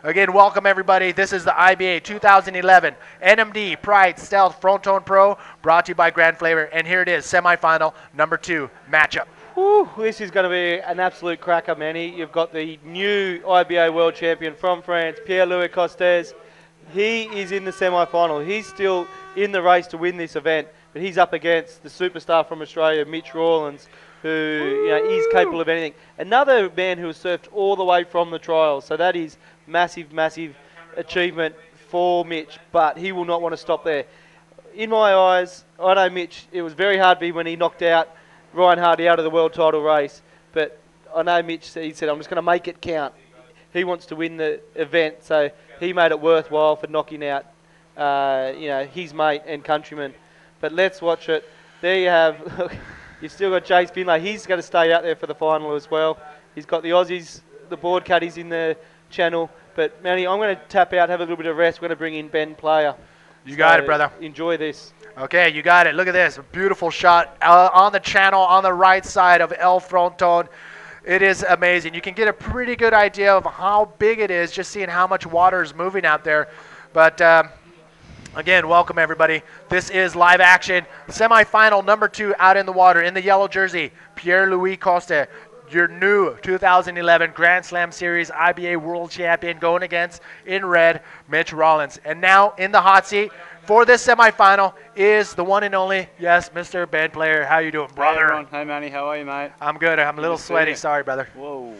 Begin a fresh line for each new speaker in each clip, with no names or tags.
Again, welcome everybody. This is the IBA 2011 NMD Pride Stealth Fronton Pro, brought to you by Grand Flavor. And here it is, semifinal number 2 matchup.
Whew, this is going to be an absolute cracker, Manny. You've got the new IBA World Champion from France, Pierre. He is in the semi-final. He's still in the race to win this event, but he's up against the superstar from Australia, Mitch Rawlins, who is capable of anything. Another man who has surfed all the way from the trials, so that is massive, massive achievement for Mitch, but he will not want to stop there. In my eyes, I know Mitch, it was very hard for him when he knocked out Ryan Hardy out of the world title race, but I know Mitch, he said, I'm just going to make it count. He wants to win the event, so he made it worthwhile for knocking out his mate and countryman. But let's watch it. There you have, you've still got Chase Finlay. He's going to stay out there for the final as well. He's got the Aussies, the board caddies in the channel. But Manny, I'm going to tap out, have a little bit of rest. We're going to bring in Ben Player.
You got it, brother.
Enjoy this.
Okay, you got it. Look at this. A beautiful shot on the channel on the right side of El Fronton. It is amazing. You can get a pretty good idea of how big it is just seeing how much water is moving out there. But again, welcome everybody. This is live action. Semi-final number 2 out in the water in the yellow jersey. Pierre-Louis Coste, your new 2011 Grand Slam Series IBA World Champion, going against, in red, Mitch Rawlins. And now in the hot seat for this semifinal is the one and only, yes, Mr. Ben Player. How you doing, brother?
Hey, everyone. Hey, Manny. How are you, mate?
I'm good. I'm a little sweaty. Sorry, brother.
Whoa.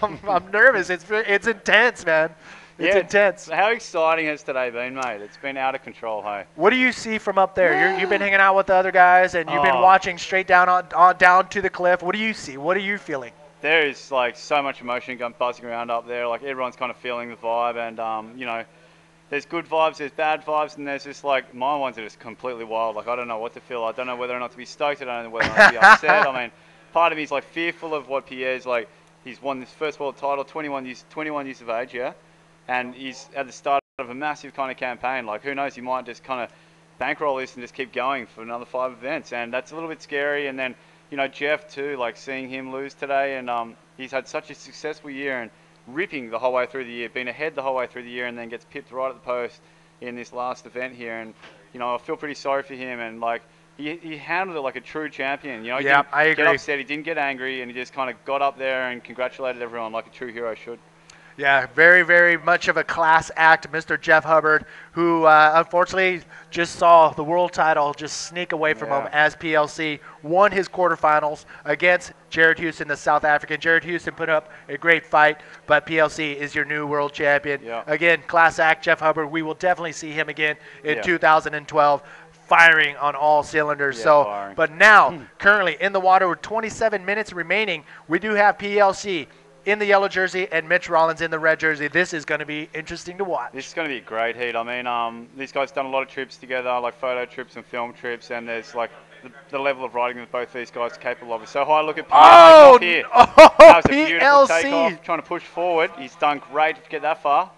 I'm nervous. It's intense, man. It's intense.
How exciting has today been, mate? It's been out of control, hey?
What do you see from up there? You've been hanging out with the other guys, and you've been watching straight down down to the cliff. What do you see? What are you feeling?
There is, like, so much emotion buzzing around up there. Like, everyone's kind of feeling the vibe, and, there's good vibes, there's bad vibes, and there's just, like, my ones are just completely wild. Like, I don't know what to feel. I don't know whether or not to be stoked. I don't know whether or not to be upset. I mean, part of me is, like, fearful of what Pierre's, like, he's won this first world title, 21 years of age, yeah? And he's at the start of a massive kind of campaign. Like, who knows, he might just kind of bankroll this and just keep going for another 5 events. And that's a little bit scary. And then, Jeff too, like seeing him lose today. And he's had such a successful year and ripping the whole way through the year, been ahead the whole way through the year, and then gets pipped right at the post in this last event here. And, I feel pretty sorry for him. And, like, he handled it like a true champion. He
I
didn't
agree.
get upset, he didn't get angry, and he just kind of got up there and congratulated everyone like a true hero should.
Yeah, very, very much of a class act, Mr. Jeff Hubbard, who unfortunately just saw the world title just sneak away from him as PLC won his quarterfinals against Jared Houston, the South African. Jared Houston put up a great fight, but PLC is your new world champion.
Yeah.
Again, class act, Jeff Hubbard. We will definitely see him again in 2012. Firing on all cylinders. But now, currently in the water with 27 minutes remaining, we do have PLC in the yellow jersey and Mitch Rawlins in the red jersey. This is going to be interesting to watch.
This is going to be a great heat. I mean, these guys done a lot of trips together, like photo trips and film trips, and there's like the level of riding that both these guys are capable of. So high look at Pierre. That was a beautiful takeoff, trying to push forward. He's done great to get that far.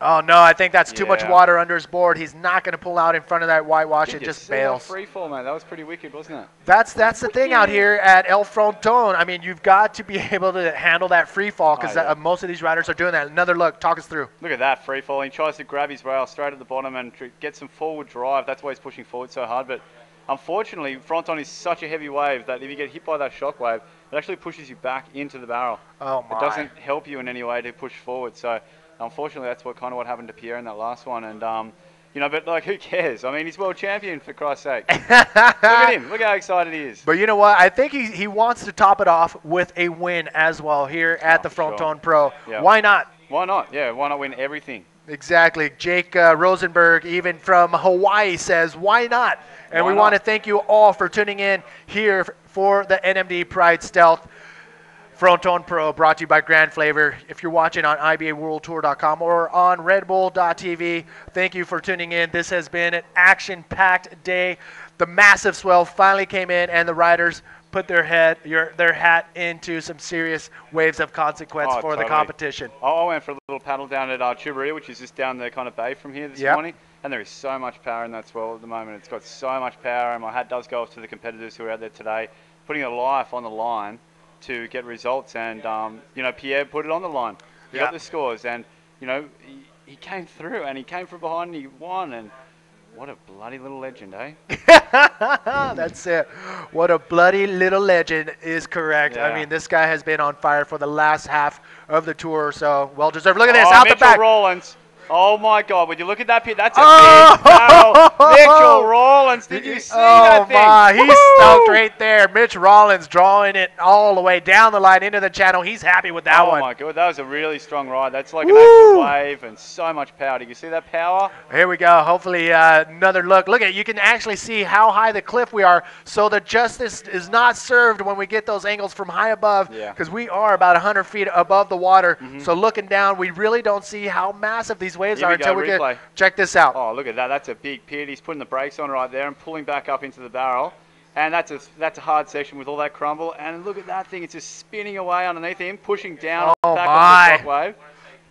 Oh, no, I think that's too much water under his board. He's not going to pull out in front of that whitewash. It just bails.
Free fall, man. That was pretty wicked, wasn't it?
That's the thing out here at El Fronton. I mean, you've got to be able to handle that free fall because most of these riders are doing that. Another look. Talk us through.
Look at that free fall. He tries to grab his rail straight at the bottom and get some forward drive. That's why he's pushing forward so hard. But unfortunately, Fronton is such a heavy wave that if you get hit by that shock wave, it actually pushes you back into the barrel.
Oh, my.
It doesn't help you in any way to push forward. So unfortunately, that's what happened to Pierre in that last one. And, but, like, who cares? I mean, he's world champion, for Christ's sake. Look at him. Look how excited he is.
But you know what? I think he wants to top it off with a win as well here at the Fronton Pro.
Yeah.
Why not?
Why not? Yeah, why not win everything?
Exactly. Jake Rosenberg, even from Hawaii, says, why not? And we want to thank you all for tuning in here for the NMD Pride Stealth Fronton Pro, brought to you by Grand Flavor. If you're watching on IBAWorldTour.com or on RedBull.tv, thank you for tuning in. This has been an action-packed day. The massive swell finally came in, and the riders put their hat into some serious waves of consequence for the competition.
I went for a little paddle down at Chubaria, which is just down the kind of bay from here this morning, and there is so much power in that swell at the moment. It's got so much power, and my hat does go off to the competitors who are out there today, putting their life on the line to get results. And Pierre put it on the line. He got the scores, and you know, he came through and he came from behind and he won. And what a bloody little legend, eh?
That's it. What a bloody little legend is correct.
Yeah.
I mean, this guy has been on fire for the last half of the tour, so well deserved. Look at this,
Oh,
out the
Mitchell
back.
Rawlins. Oh my God! Would you look at that pit? That's a big barrel. Mitchell Rawlins. Did you see that thing?
Oh my! He's stoked right there. Mitch Rawlins drawing it all the way down the line into the channel. He's happy with that one.
Oh my God! That was a really strong ride. That's like an open wave and so much power. Did you see that power?
Here we go. Hopefully another look. Look at, you can actually see how high the cliff we are. So the justice is not served when we get those angles from high above, because we are about 100 feet above the water. So looking down, we really don't see how massive these waves
Here
are
we go,
until we
replay.
get. Check this out.
Oh, look at that. That's a big pit. He's putting the brakes on right there and pulling back up into the barrel. And that's a hard section with all that crumble. And look at that thing. It's just spinning away underneath him, pushing down back on the shock wave.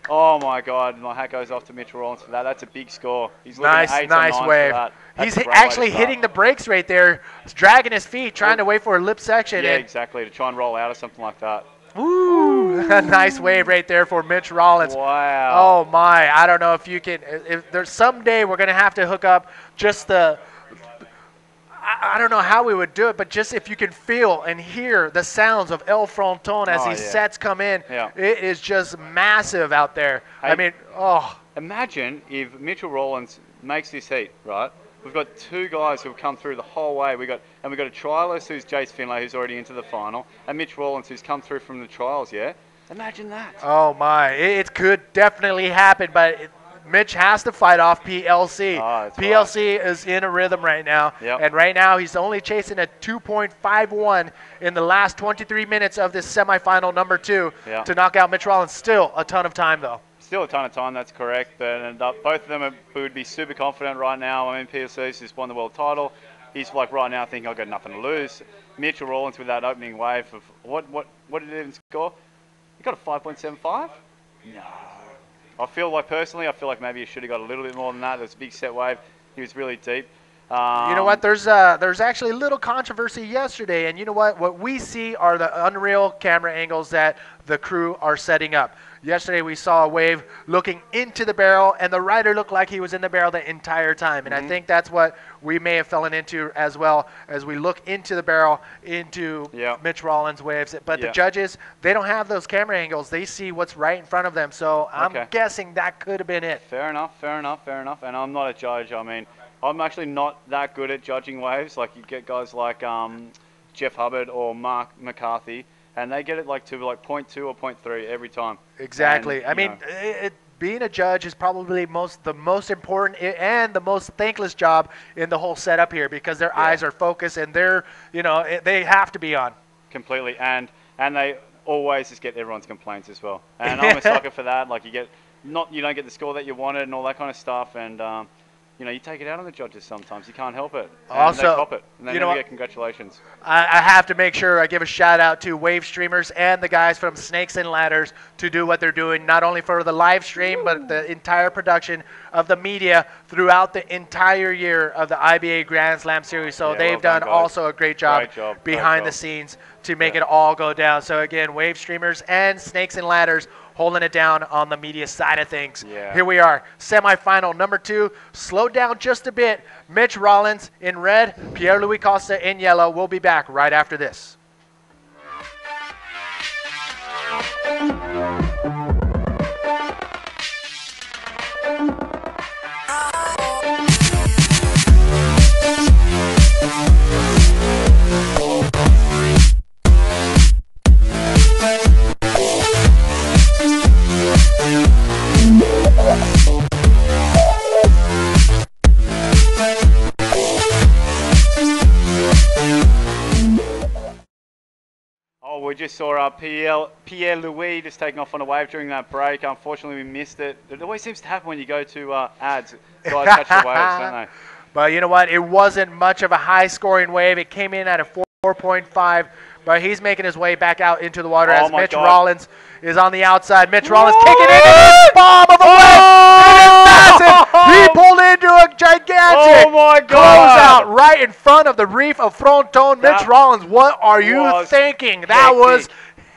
Oh, my God. My hat goes off to Mitch Rawlins for that. That's a big score. He's looking at 8 or 9 for
wave.
that.
He's actually hitting the brakes right there. He's dragging his feet, trying to wait for a lip section.
Yeah, exactly, to try and roll out of something like that.
Ooh, a nice wave right there for Mitch Rawlins.
Wow.
Oh my, I don't know if you can, if there's someday we're going to have to hook up just the, I don't know how we would do it, but just if you can feel and hear the sounds of El Fronton as these sets come in, it is just massive out there.
Hey,
I mean, oh.
Imagine if Mitchell Rawlins makes this heat, right? We've got 2 guys who have come through the whole way. We've got a trialist who's Jace Finlay, who's already into the final, and Mitch Rawlins, who's come through from the trials, yeah? Imagine that.
Oh, my. It could definitely happen, but Mitch has to fight off PLC. PLC is in a rhythm right now, and right now he's only chasing a 2.51 in the last 23 minutes of this semifinal number 2 to knock out Mitch Rawlins. Still a ton of time, though.
Still a ton of time, that's correct. And both of them would be super confident right now. I mean, PLC's just won the world title. He's like right now thinking, I've got nothing to lose. Mitchell Rawlins with that opening wave of what did it even score? He got a 5.75? No. I feel like maybe he should have got a little bit more than that. There's a big set wave. He was really deep.
You know what? There's actually a little controversy yesterday, and you know what? What we see are the unreal camera angles that the crew are setting up. Yesterday we saw a wave looking into the barrel, and the rider looked like he was in the barrel the entire time. And I think that's what we may have fallen into as well, as we look into the barrel, into Mitch Rawlins' waves. But the judges, they don't have those camera angles. They see what's right in front of them. So I'm guessing that could have been it.
Fair enough. And I'm not a judge. I mean, I'm actually not that good at judging waves. Like you get guys like Jeff Hubbard or Mark McCarthy, and they get it like to like 0.2 or 0.3 every time.
Exactly. I mean, being a judge is probably the most important and the most thankless job in the whole setup here, because their eyes are focused and they're, they have to be on.
Completely. And they always just get everyone's complaints as well. And I'm a sucker for that. Like you don't get the score that you wanted and all that kind of stuff. And you take it out on the judges sometimes. You can't help it. And
also,
they cop it. And they never get congratulations.
I have to make sure I give a shout out to wave streamers and the guys from Snakes and Ladders to do what they're doing, not only for the live stream, but the entire production of the media throughout the entire year of the IBA Grand Slam Series. So they've done also a great job behind the scenes to make it all go down. So again, wave streamers and Snakes and Ladders holding it down on the media side of things. Here we are, semifinal number 2. Slowed down just a bit. Mitch Rawlins in red, Pierre Costa in yellow. We'll be back right after this.
We just saw Pierre Louis just taking off on a wave during that break. Unfortunately, we missed it. It always seems to happen when you go to ads. Guys catch the waves, don't they?
But you know what? It wasn't much of a high-scoring wave. It came in at a 4.5, but he's making his way back out into the water as Mitch Rawlins is on the outside. Mitch Rawlins kicking into this bomb of a wave. It is massive. He pulled into a gigantic closeout right in front of the reef of Fronton. Mitch Rawlins, what are you thinking? That was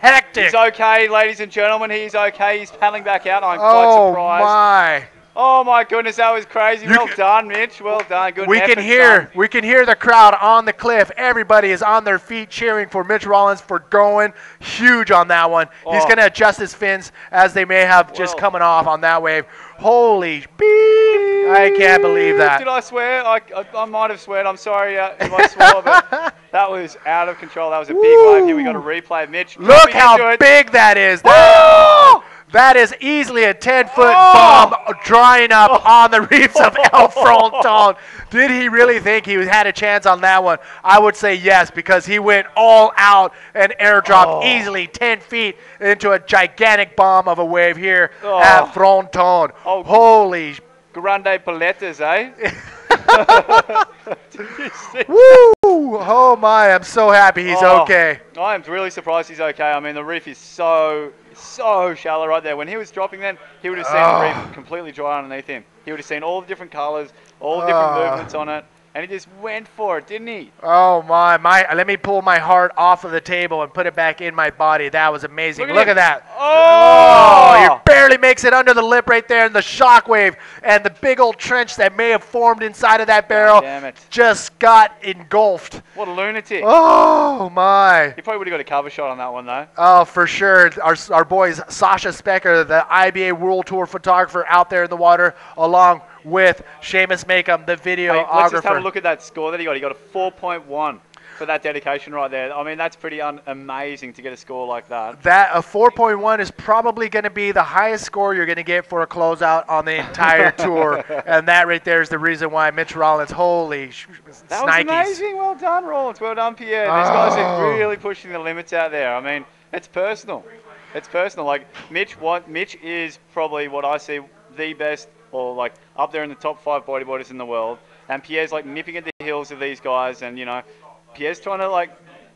hectic.
He's okay, ladies and gentlemen. He's okay. He's paddling back out. I'm quite surprised.
My.
Oh my goodness, that was crazy. Well done, Mitch. Well done. Good effort, son.
We can hear the crowd on the cliff. Everybody is on their feet cheering for Mitch Rawlins for going huge on that one. He's going to adjust his fins as they may have just coming off on that wave. Holy beep. I can't believe that.
Did I swear? I might have sweared. I'm sorry if I swore, but that was out of control. That was a big wave here. We got a replay. Mitch,
look how big that is. That is easily a 10-foot bomb drying up on the reefs of El Fronton. Did he really think he had a chance on that one? I would say yes, because he went all out and airdropped easily 10 feet into a gigantic bomb of a wave here at Fronton. Holy.
Grande paletas, eh?
Woo! Oh my, I'm so happy he's okay.
I am really surprised he's okay. I mean, the reef is so shallow right there. When he was dropping then, he would have seen the reef completely dry underneath him. He would have seen all the different colors, all the different movements on it, and he just went for it, didn't he?
Oh my, let me pull my heart off of the table and put it back in my body. That was amazing. Look at that. Oh, he barely makes it under the lip right there, and the shock wave and the big old trench that may have formed inside of that barrel just got engulfed.
What a lunatic.
Oh my.
He probably would have got a cover shot on that one though.
Oh, for sure. Our boys Sasha Specker, the IBA World Tour photographer out there in the water, along with Seamus Makeham, the videographer.
Let's just have a look at that score that he got. He got a 4.1 for that dedication right there. I mean, that's pretty amazing to get a score like that.
A 4.1 is probably going to be the highest score you're going to get for a closeout on the entire tour. And that right there is the reason why Mitch Rawlins, holy
that was amazing. Well done, Rawlins. Well done, Pierre. These guys are really pushing the limits out there. I mean, it's personal. It's personal. Like, Mitch is probably what I see the best, or like up there in the top 5 bodyboarders in the world, and Pierre's like nipping at the heels of these guys, and you know, Pierre's trying to like,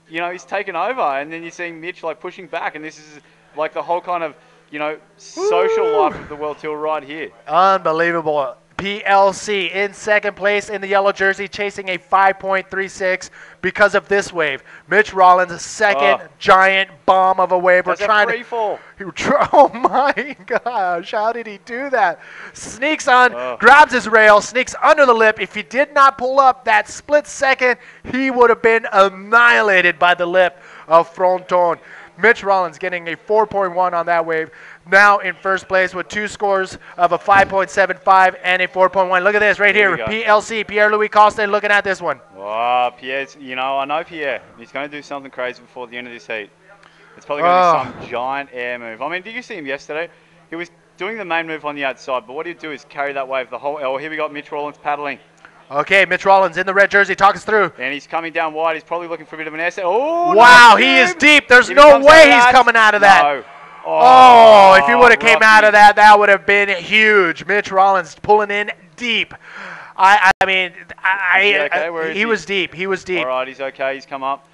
you know, he's taken over, and then you're seeing Mitch like pushing back, and this is like the whole kind of, you know, social life of the World Tour right here.
Unbelievable. PLC in second place in the yellow jersey, chasing a 5.36 because of this wave. Mitch Rawlins, second giant bomb of a wave.
That's a free fall.
Oh my gosh, how did he do that? Sneaks on, grabs his rail, sneaks under the lip. If he did not pull up that split second, he would have been annihilated by the lip of Fronton. Mitch Rawlins getting a 4.1 on that wave. Now in first place with 2 scores of a 5.75 and a 4.1. Look at this right here. PLC, Pierre-Louis Costa, looking at this one.
Wow, Pierre's, you know, I know Pierre. He's going to do something crazy before the end of this heat. It's probably going to be some giant air move. I mean, did you see him yesterday? He was doing the main move on the outside, but what he'd do is carry that wave the whole... Oh, here we got Mitch Rawlins paddling.
Okay, Mitch Rawlins in the red jersey. Talk us through.
And he's coming down wide. He's probably looking for a bit of an air set. Oh,
wow, he is deep. There's no way he's coming out of that.
No.
Oh, if he would have came out of that, that would have been huge. Mitch Rawlins pulling in deep. I mean, he was deep. He was deep.
All right, he's okay. He's come up.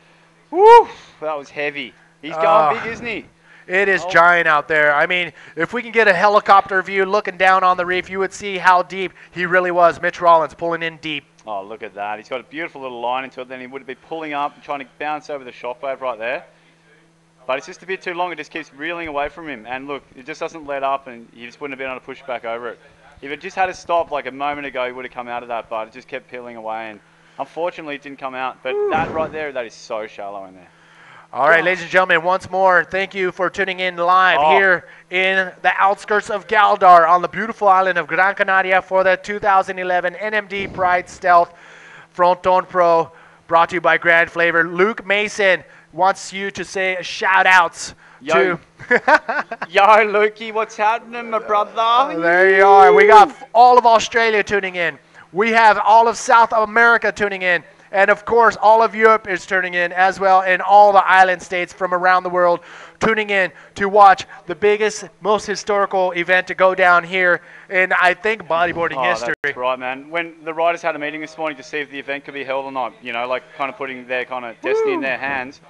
Woo, that was heavy. He's going big, isn't he?
It is giant out there. I mean, if we can get a helicopter view looking down on the reef, you would see how deep he really was. Mitch Rawlins pulling in deep.
Oh, look at that. He's got a beautiful little line into it. Then he would be pulling up and trying to bounce over the shockwave right there. But it's just a bit too long. It just keeps reeling away from him. And look, it just doesn't let up, and he just wouldn't have been able to push back over it. If it just had to stop like a moment ago, he would have come out of that, but it just kept peeling away. And unfortunately, it didn't come out. But that right there, that is so shallow in there.
All right, ladies and gentlemen, once more, thank you for tuning in live here in the outskirts of Galdar on the beautiful island of Gran Canaria for the 2011 NMD Pride Stealth Fronton Pro, brought to you by Grand Flavor. Luke Mason wants you to say shout-outs to...
Yo, Lukey, what's happening, my brother?
There you are. We got all of Australia tuning in. We have all of South America tuning in. And, of course, all of Europe is tuning in as well, and all the island states from around the world tuning in to watch the biggest, most historical event to go down here in, I think, bodyboarding history.
That's right, man. When the riders had a meeting this morning to see if the event could be held or not, you know, like kind of putting their kind of destiny in their hands,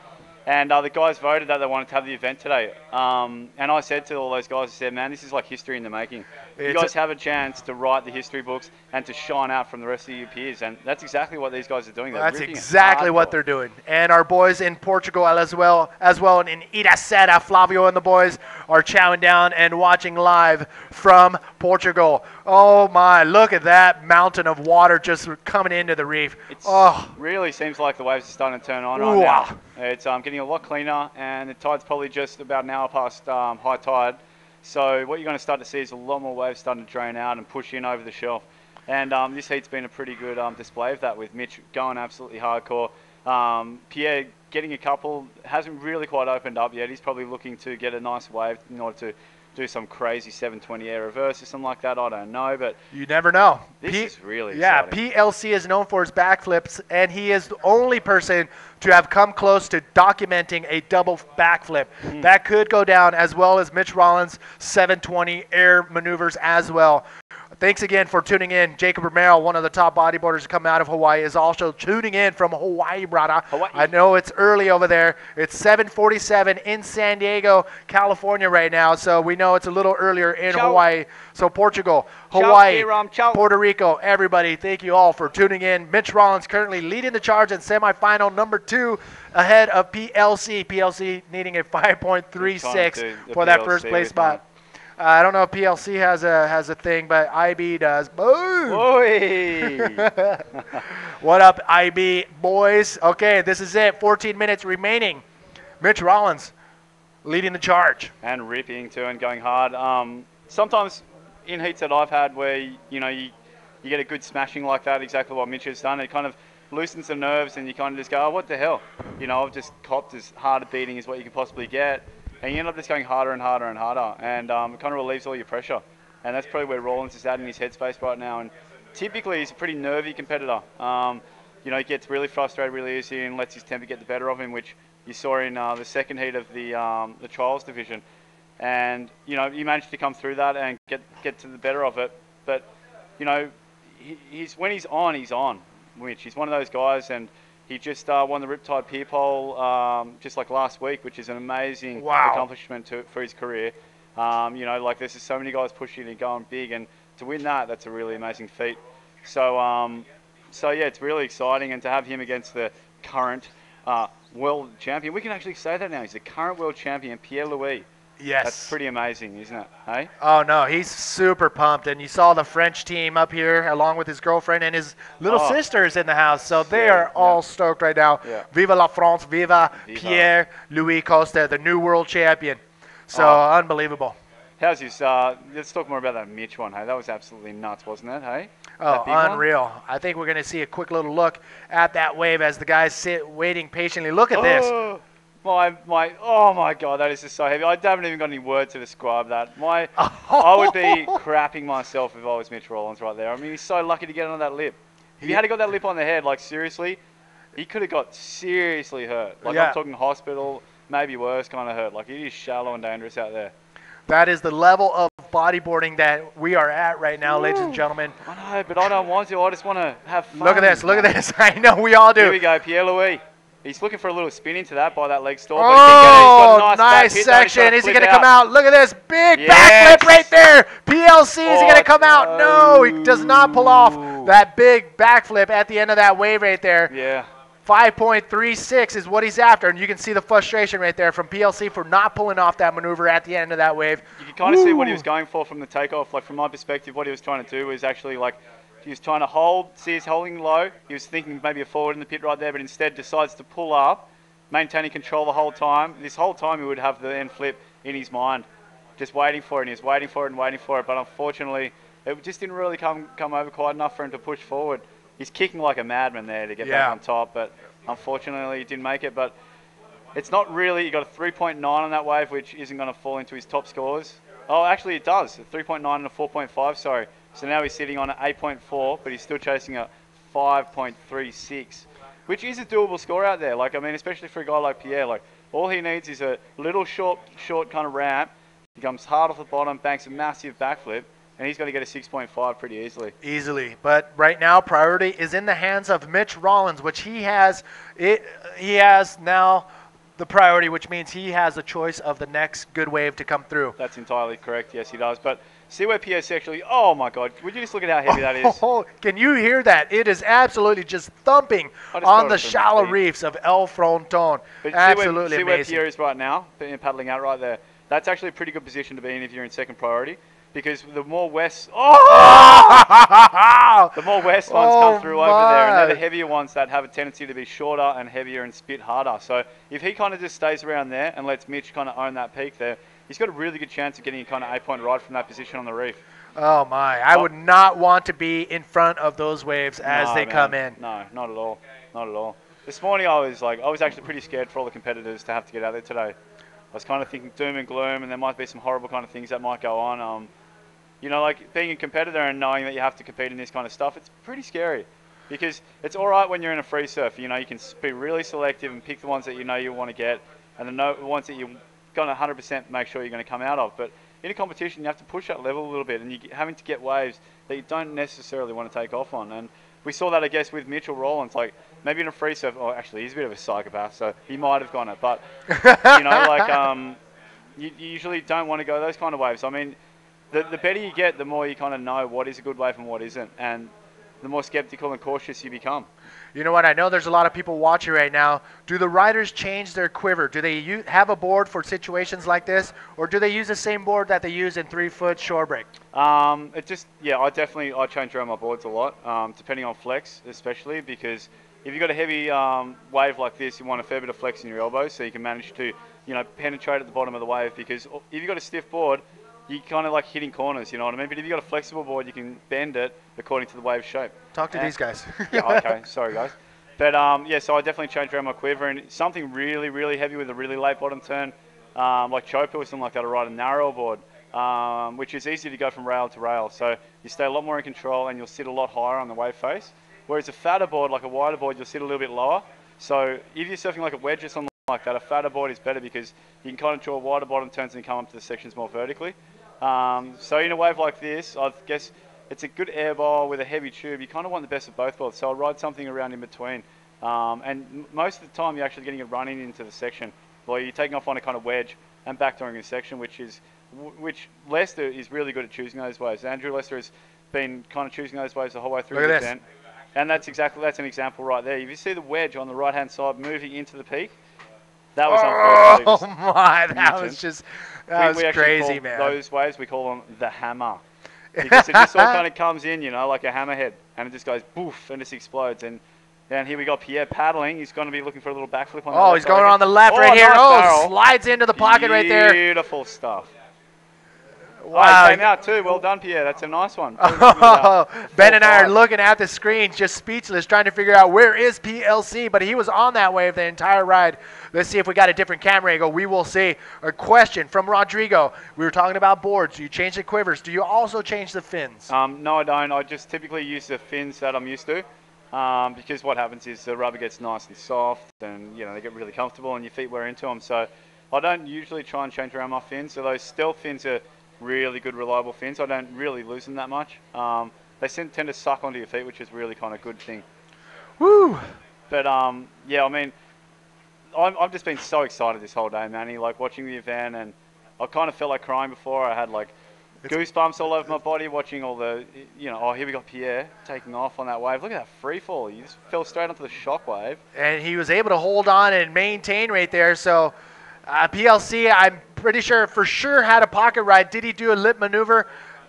And the guys voted that they wanted to have the event today. And I said to all those guys, I said, man, this is like history in the making. You guys have a chance to write the history books and to shine out from the rest of your peers. And that's exactly what these guys are doing.
That's exactly what they're doing. And our boys in Portugal as well in Iracema, Flavio and the boys are chowing down and watching live from Portugal. Oh my, look at that mountain of water just coming into the reef.
It
oh,
really seems like the waves are starting to turn on right now. It's getting a lot cleaner, and the tide's probably just about an hour past high tide. So what you're going to start to see is a lot more waves starting to drain out and push in over the shelf. And this heat's been a pretty good display of that, with Mitch going absolutely hardcore. Pierre getting a couple, hasn't really quite opened up yet. He's probably looking to get a nice wave in order to do some crazy 720 air reverse or something like that. I don't know, but
you never know.
This is really
exciting. PLC is known for his backflips, and he is the only person to have come close to documenting a double backflip. That could go down, as well as Mitch Rawlins' 720 air maneuvers as well. Thanks again for tuning in. Jacob Romero, one of the top bodyboarders to come out of Hawaii, is also tuning in from Hawaii, brother. I know it's early over there. It's 7:47 in San Diego, California right now, so we know it's a little earlier in Hawaii. So Portugal, Hawaii, Puerto Rico, everybody, thank you all for tuning in. Mitch Rawlins currently leading the charge in semifinal number 2 ahead of PLC. PLC needing a 5.36 for that first place spot. I don't know if PLC has a thing, but IB does. Boom! What up, IB boys? Okay, this is it. 14 minutes remaining. Mitch Rawlins leading the charge.
And ripping too and going hard. Sometimes in heats that I've had where you get a good smashing like that, exactly what Mitch has done, it kind of loosens the nerves and you kind of just go, oh, what the hell? I've just copped as hard a beating as what you can possibly get. And you end up just going harder and harder and harder, and it kind of relieves all your pressure. And that's probably where Rawlins is at in his headspace right now. And typically he's a pretty nervy competitor. He gets really frustrated really easy and lets his temper get the better of him, which you saw in the second heat of the trials division. And he managed to come through that and get to the better of it. But when he's on, which he's one of those guys. And he just won the Riptide Pier Pole just like last week, which is an amazing accomplishment for his career. There's just so many guys pushing and going big, and to win that's a really amazing feat. So yeah, it's really exciting, and to have him against the current world champion. We can actually say that now. He's the current world champion, Pierre.
Yes.
That's pretty amazing, isn't it? Hey?
Oh, no, he's super pumped. And you saw the French team up here along with his girlfriend and his little sisters in the house. So they are all stoked right now. Yeah. Viva la France, viva Pierre-Louis Costa, the new world champion. So unbelievable.
How's his, let's talk more about that Mitch one, hey? That was absolutely nuts, wasn't it, hey?
Oh, unreal. I think we're going to see a quick little look at that wave as the guys sit waiting patiently. Look at this.
Oh my God, that is just so heavy. I haven't even got any words to describe that. I would be crapping myself if I was Mitch Rawlins right there. I mean, he's so lucky to get on that lip. If he had got that lip on the head, seriously, he could have got seriously hurt. I'm talking hospital, maybe worse kind of hurt. It is shallow and dangerous out there.
That is the level of bodyboarding that we are at right now, ladies and gentlemen.
I know, but I don't want to. I just want to have fun.
Look at this. Look at this. I know, we all do.
Here we go, Pierre-Louis. He's looking for a little spin into that by that leg store.
Oh, nice section. Is he going to come out? Look at this big backflip right there. PLC, is he going to come out? No, he does not pull off that big backflip at the end of that wave right there.
Yeah.
5.36 is what he's after, and you can see the frustration right there from PLC for not pulling off that maneuver at the end of that wave.
You can kind of see what he was going for from the takeoff. From my perspective, what he was trying to do was actually he was trying to hold, he's holding low. He was thinking maybe a forward in the pit right there, but instead decides to pull up, maintaining control the whole time. This whole time he would have the end flip in his mind, just waiting for it, and he was waiting for it and waiting for it. But unfortunately, it just didn't really come over quite enough for him to push forward. He's kicking like a madman there to get back on top, but unfortunately he didn't make it. But it's not really, he got a 3.9 on that wave, which isn't going to fall into his top scores. Oh, actually it does, a 3.9 and a 4.5, sorry. So now he's sitting on an 8.4, but he's still chasing a 5.36, which is a doable score out there. Especially for a guy like Pierre. All he needs is a little short kind of ramp. He comes hard off the bottom, banks a massive backflip, and he's going to get a 6.5 pretty easily.
Easily. But right now, priority is in the hands of Mitch Rawlins, which he has now the priority, which means he has the choice of the next good wave to come through.
That's entirely correct. Yes, he does. But see where Pierre's actually. Oh my God! Would you just look at how heavy that is?
Oh, can you hear that? It is absolutely just thumping on the shallow reefs of El Fronton. Absolutely
see
amazing.
Where Pierre is right now, paddling out right there. That's actually a pretty good position to be in if you're in second priority. Because the more west, the more west ones come through over there, and they're the heavier ones that have a tendency to be shorter and heavier and spit harder. So if he kind of just stays around there and lets Mitch kind of own that peak there, he's got a really good chance of getting a kind of 8-point ride from that position on the reef.
Oh my! I would not want to be in front of those waves as they come in.
No, not at all, not at all. This morning I was actually pretty scared for all the competitors to have to get out there today. I was kind of thinking doom and gloom, and there might be some horrible kind of things that might go on. You know, like being a competitor and knowing that you have to compete in this kind of stuff, it's pretty scary. Because it's all right when you're in a free surf. You know, you can be really selective and pick the ones that you know you want to get, and the ones that you're going to 100% make sure you're going to come out of. But in a competition, you have to push that level a little bit, and you're having to get waves that you don't necessarily want to take off on. And we saw that, I guess, with Mitch Rawlins. Like, maybe in a free surf, actually, he's a bit of a psychopath, so he might have gone it. But, you know, like, you usually don't want to go those kind of waves. I mean, the better you get, the more you kind of know what is a good wave and what isn't, and the more skeptical and cautious you become.
You know what? I know there's a lot of people watching right now. Do the riders change their quiver? Do they have a board for situations like this, or do they use the same board that they use in 3-foot shore break?
I change around my boards a lot, depending on flex, especially because if you've got a heavy wave like this, you want a fair bit of flex in your elbows so you can manage to, you know, penetrate at the bottom of the wave. Because if you've got a stiff board, you kind of like hitting corners, you know what I mean? But if you've got a flexible board, you can bend it according to the wave shape.
Talk to these guys.
Yeah, okay, sorry guys. But yeah, so I definitely change around my quiver, and something really, really heavy with a really late bottom turn, like Chopa or something like that, or ride a narrow board, which is easy to go from rail to rail. So you stay a lot more in control and you'll sit a lot higher on the wave face. Whereas a fatter board, like a wider board, you'll sit a little bit lower. So if you're surfing like a wedge or something like that, a fatter board is better because you can kind of draw wider bottom turns and come up to the sections more vertically. So in a wave like this, I guess it's a good air bowl with a heavy tube. You kind of want the best of both worlds. So I'll ride something around in between. And most of the time you're actually getting it running into the section. Well, you're taking off on a kind of wedge and backdooring a section, which Lester is really good at choosing those waves. Andrew Lester has been kind of choosing those waves the whole way through the event. And that's an example right there. If you see the wedge on the right-hand side moving into the peak, that was unfortunately.
Oh my, that was crazy, man.
Those waves, we call them the hammer. Because it just all kind of comes in, you know, like a hammerhead. And it just goes boof and just explodes. And here we got Pierre paddling. He's going to be looking for a little backflip on the left.
He's going on the left right here. Nice slides into the pocket right there.
Beautiful stuff.
Wow.
He came out too. Well done, Pierre. That's a nice one.
Ben and I are looking at the screen, just speechless, trying to figure out where is PLC, but he was on that wave the entire ride. Let's see if we got a different camera angle. We will see. A question from Rodrigo. We were talking about boards. Do you change the quivers? Do you also change the fins?
No, I don't. I just typically use the fins that I'm used to. Because what happens is the rubber gets nice and soft, and you know they get really comfortable, and your feet wear into them. So I don't usually try and change around my fins. So those stealth fins are really good, reliable fins. I don't really lose them that much. They tend to suck onto your feet, which is really kind of good thing.
Woo!
But yeah, I mean, I've just been so excited this whole day, Manny. Like watching the event, and I kind of felt like crying before. I had like goosebumps all over my body watching all the, you know, here we got Pierre taking off on that wave. Look at that free fall. He just fell straight onto the shock wave.
And he was able to hold on and maintain right there. So PLC, I'm pretty sure, for sure had a pocket ride. Did he do a lip maneuver?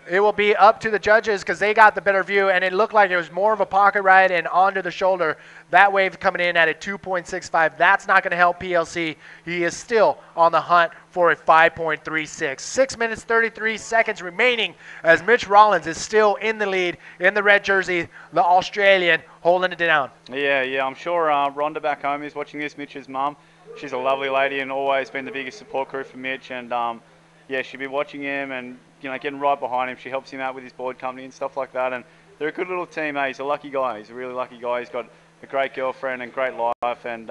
It will be up to the judges because they got the better view, and it looked like it was more of a pocket ride and onto the shoulder. That wave coming in at a 2.65. That's not going to help PLC. He is still on the hunt for a 5.36. 6 minutes, 33 seconds remaining as Mitch Rawlins is still in the lead in the red jersey, the Australian, holding it down.
Yeah, I'm sure Rhonda back home is watching this, Mitch's mum. She's a lovely lady and always been the biggest support crew for Mitch, and yeah, she'll be watching him and, you know, getting right behind him. She helps him out with his board company and stuff like that, and they're a good little team. He's a lucky guy. He's a really lucky guy. He's got a great girlfriend and great life, and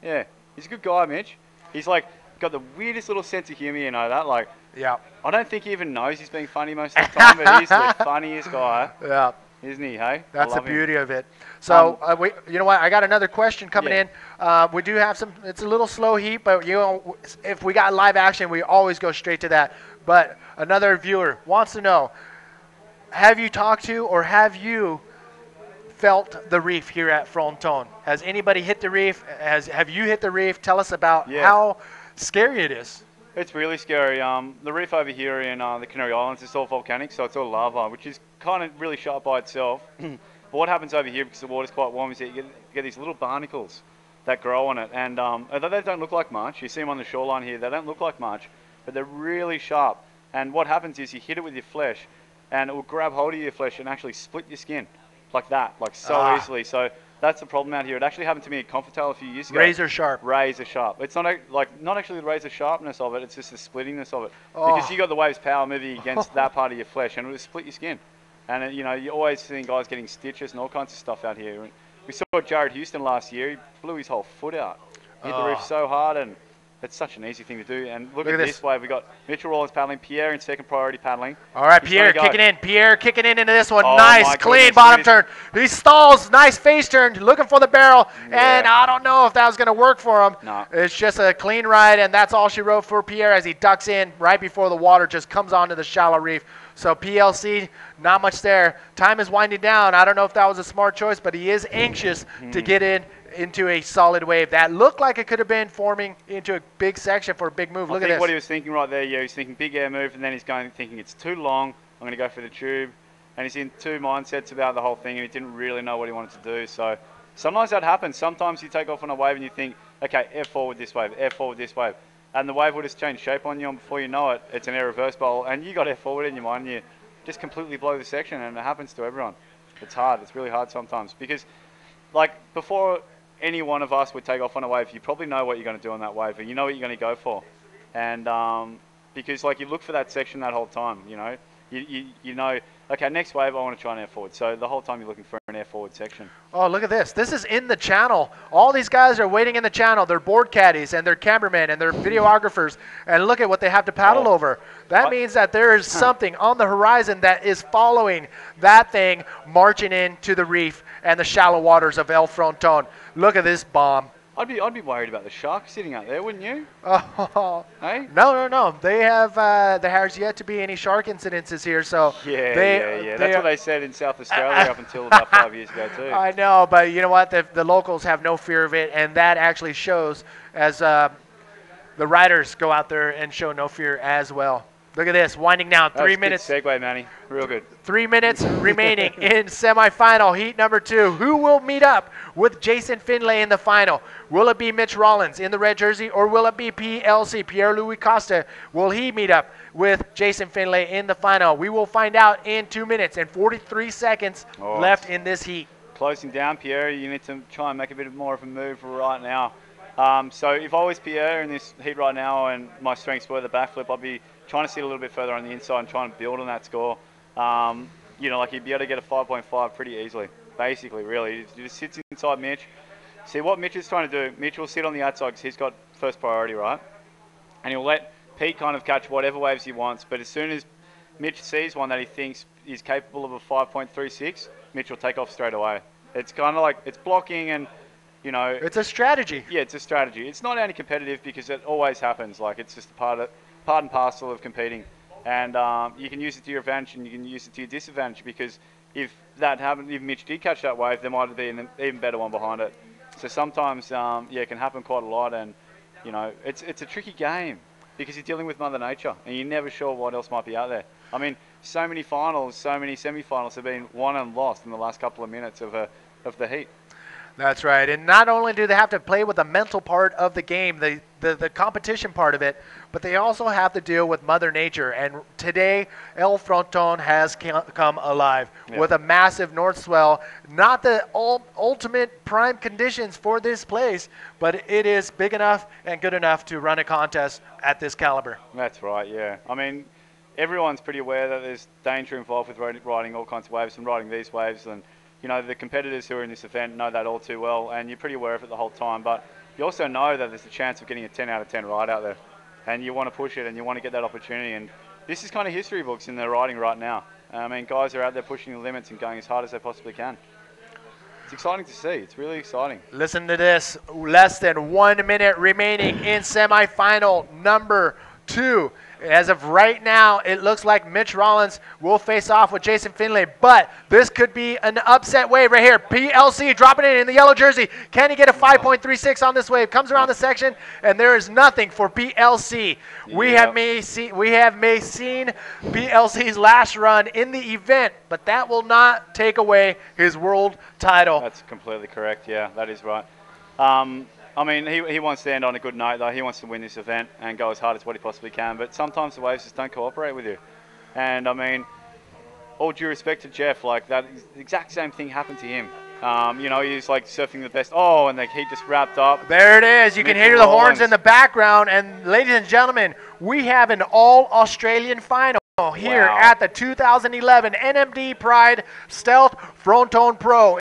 yeah, he's a good guy, Mitch. He's like got the weirdest little sense of humor, you know that? Like,
yeah,
I don't think he even knows he's being funny most of the time, but he's the funniest guy.
Yeah.
isn't he? Hey,
That's
I
the
love him.
beauty of it. So, you know what? I got another question coming
Yeah.
in. We do have some. It's a little slow heat, but you know, if we got live action, we always go straight to that. But another viewer wants to know: have you talked to, or have you felt the reef here at Fronton? Has anybody hit the reef? Have you hit the reef? Tell us about
Yeah.
how scary it is.
It's really scary. The reef over here in the Canary Islands is all volcanic, so it's all lava, which is kind of really sharp by itself. But what happens over here, because the water's quite warm, is that you get these little barnacles that grow on it. And although they don't look like much, you see them on the shoreline here, they don't look like much, but they're really sharp. And what happens is you hit it with your flesh, and it will grab hold of your flesh and actually split your skin like that, like so easily. So that's the problem out here. It actually happened to me at Confitail a few years ago.
Razor sharp.
Razor sharp. It's not not actually the razor sharpness of it. It's just the splittingness of it. Because you got the waves power moving against that part of your flesh, and it will split your skin. And it, you know, you always see guys getting stitches and all kinds of stuff out here. We saw Jared Houston last year. He blew his whole foot out. He hit the reef so hard, and it's such an easy thing to do. And look at this wave. We got Mitch Rawlins paddling, Pierre in second priority paddling.
All right, Pierre kicking in. Pierre kicking in into this one.
Oh,
nice, clean bottom turn. He stalls. Nice face turn. Looking for the barrel.
Yeah.
And I don't know if that was going to work for him.
No.
It's just a clean ride, and that's all she wrote for Pierre as he ducks in right before the water just comes onto the shallow reef. So PLC, not much there. Time is winding down. I don't know if that was a smart choice, but he is anxious to get into a solid wave. That looked like it could have been forming into a big section for a big move. Look at this.
I think what he was thinking right there, yeah, he's thinking big air move, and then he's thinking it's too long, I'm going to go for the tube. And he's in two mindsets about the whole thing, and he didn't really know what he wanted to do. So sometimes that happens. Sometimes you take off on a wave and you think, okay, air forward this wave, air forward this wave. And the wave will just change shape on you, and before you know it, it's an air reverse bowl, and you got air forward in your mind, and you just completely blow the section, and it happens to everyone. It's hard. It's really hard sometimes. Because, like, before any one of us would take off on a wave, you probably know what you're going to do on that wave, and you know what you're going to go for. And because, like, you look for that section that whole time, you know. You know, okay, next wave, I want to try an air forward. So the whole time you're looking for an air forward section.
Oh, look at this. This is in the channel. All these guys are waiting in the channel. They're board caddies, and they're cameramen, and they're videographers. And look at what they have to paddle over. That means that there is something on the horizon that is following that thing marching into the reef and the shallow waters of El Fronton. Look at this bomb.
I'd be worried about the shark sitting out there, wouldn't you?
Oh,
hey?
No. They have there has yet to be any shark incidences here, so
yeah. That's what they said in South Australia up until about 5 years ago too.
I know, but you know what? The locals have no fear of it, and that actually shows as the riders go out there and show no fear as well. Look at this, winding down. 3 minutes.
Good segue, Manny. Real good.
3 minutes remaining in semifinal heat number 2. Who will meet up with Jason Finlay in the final? Will it be Mitch Rawlins in the red jersey, or will it be PLC, Pierre Costa? Will he meet up with Jason Finlay in the final? We will find out in 2 minutes and 43 seconds left in this heat.
Closing down, Pierre. You need to try and make a bit more of a move right now. So if I was Pierre in this heat right now and my strengths were the backflip, I'd be trying to sit a little bit further on the inside and trying to build on that score. You know, like you'd be able to get a 5.5 pretty easily, basically, really. He just sits inside Mitch. See what Mitch is trying to do. Mitch will sit on the outside because he's got first priority, right? And he'll let Pete kind of catch whatever waves he wants. But as soon as Mitch sees one that he thinks is capable of a 5.36, Mitch will take off straight away. It's kind of like, it's blocking and, you know.
It's a strategy.
Yeah, it's a strategy. It's not anti-competitive because it always happens. Like, it's just part and parcel of competing. And you can use it to your advantage and you can use it to your disadvantage, because if that happened, if Mitch did catch that wave, there might have been an even better one behind it. So sometimes, yeah, it can happen quite a lot, and you know, it's a tricky game because you're dealing with Mother Nature, and you're never sure what else might be out there. I mean, so many finals, so many semi-finals have been won and lost in the last couple of minutes of the heat.
That's right. And not only do they have to play with the mental part of the game, the competition part of it, but they also have to deal with Mother Nature. And today, El Fronton has come alive with a massive north swell. Not the ultimate prime conditions for this place, but it is big enough and good enough to run a contest at this caliber.
That's right, yeah. I mean, everyone's pretty aware that there's danger involved with riding all kinds of waves and riding these waves, and you know, the competitors who are in this event know that all too well, and you're pretty aware of it the whole time. But you also know that there's a chance of getting a 10 out of 10 ride out there, and you want to push it and you want to get that opportunity. And this is kind of history books in the riding right now. I mean, guys are out there pushing the limits and going as hard as they possibly can. It's exciting to see. It's really exciting.
Listen to this. Less than 1 minute remaining in semifinal number 2. As of right now, it looks like Mitch Rawlins will face off with Jason Finlay, but this could be an upset wave right here. PLC dropping it in the yellow jersey. Can he get a 5.36 on this wave? Comes around the section, and there is nothing for PLC. We have seen PLC's last run in the event, but that will not take away his world title.
That's completely correct. Yeah, that is right. I mean, he wants to end on a good note, though. He wants to win this event and go as hard as what he possibly can. But sometimes the waves just don't cooperate with you. And, I mean, all due respect to Jeff, like, that exact same thing happened to him. You know, he's, like, surfing the best. Oh, and he just wrapped up.
There it is. You can hear the horns in the background. And, ladies and gentlemen, we have an all-Australian final here at the 2011 NMD Pride Stealth Fronton Pro.